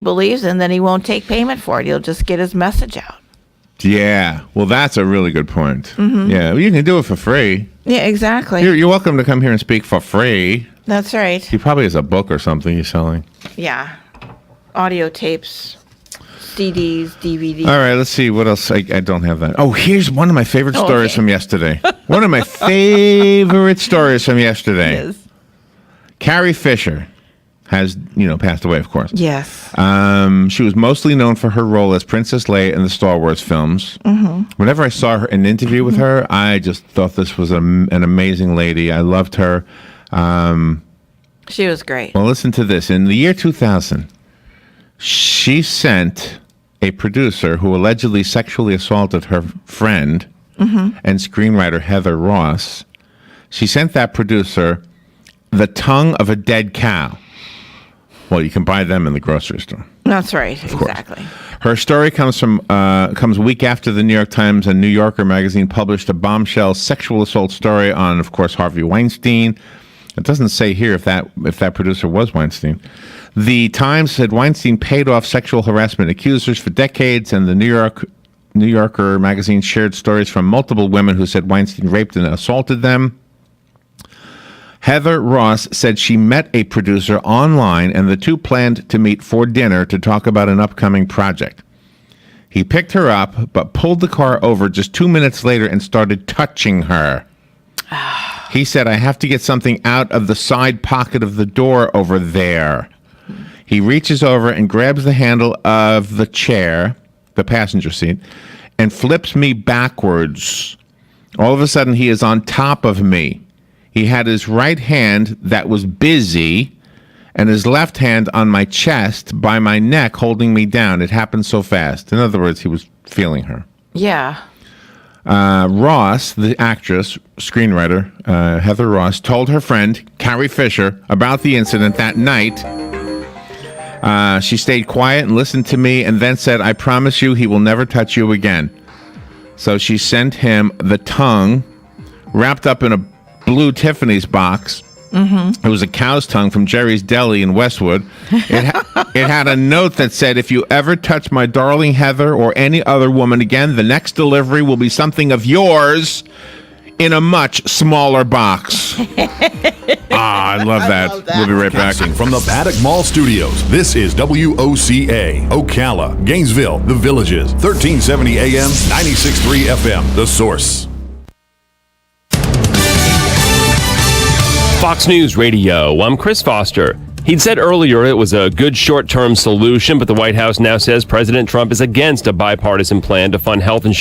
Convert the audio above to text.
believes, and then he won't take payment for it. He'll just get his message out. Yeah, well, that's a really good point. Mm-hmm. Yeah, well, you can do it for free. Yeah, exactly. You're welcome to come here and speak for free. That's right. He probably has a book or something he's selling. Yeah. Audio tapes, CDs, DVDs. All right, let's see. What else? I don't have that. Oh, here's one of my favorite stories from yesterday. One of my favorite stories from yesterday. Yes. Carrie Fisher has, passed away, of course. Yes. She was mostly known for her role as Princess Leia in the Star Wars films. Mm-hmm. Whenever I saw her an interview with her, I just thought this was an amazing lady. I loved her. She was great. Well, listen to this. In the year 2000, she sent a producer who allegedly sexually assaulted her friend and screenwriter Heather Ross. She sent that producer the tongue of a dead cow. Well, you can buy them in the grocery store. That's right. Exactly. Her story comes a week after the New York Times and New Yorker magazine published a bombshell sexual assault story on, of course, Harvey Weinstein. It doesn't say here if that producer was Weinstein. The Times said Weinstein paid off sexual harassment accusers for decades, and the New Yorker magazine shared stories from multiple women who said Weinstein raped and assaulted them. Heather Ross said she met a producer online, and the two planned to meet for dinner to talk about an upcoming project. He picked her up, but pulled the car over just 2 minutes later and started touching her. He said, "I have to get something out of the side pocket of the door over there." He reaches over and grabs the handle of the chair, the passenger seat, and flips me backwards. All of a sudden, he is on top of me. He had his right hand that was busy and his left hand on my chest by my neck holding me down. It happened so fast. In other words, he was feeling her. Yeah. Ross, the actress, screenwriter, Heather Ross, told her friend, Carrie Fisher, about the incident that night. She stayed quiet and listened to me and then said, "I promise you he will never touch you again." So she sent him the tongue wrapped up in a blue Tiffany's box. Mm-hmm. It was a cow's tongue from Jerry's Deli in Westwood. It had a note that said, "If you ever touch my darling Heather or any other woman again, the next delivery will be something of yours in a much smaller box." I love that. We'll be right back. From the Paddock Mall Studios, this is WOCA, Ocala, Gainesville, The Villages, 1370 AM, 96.3 FM, The Source. Fox News Radio, I'm Chris Foster. He'd said earlier it was a good short-term solution, but the White House now says President Trump is against a bipartisan plan to fund health insurance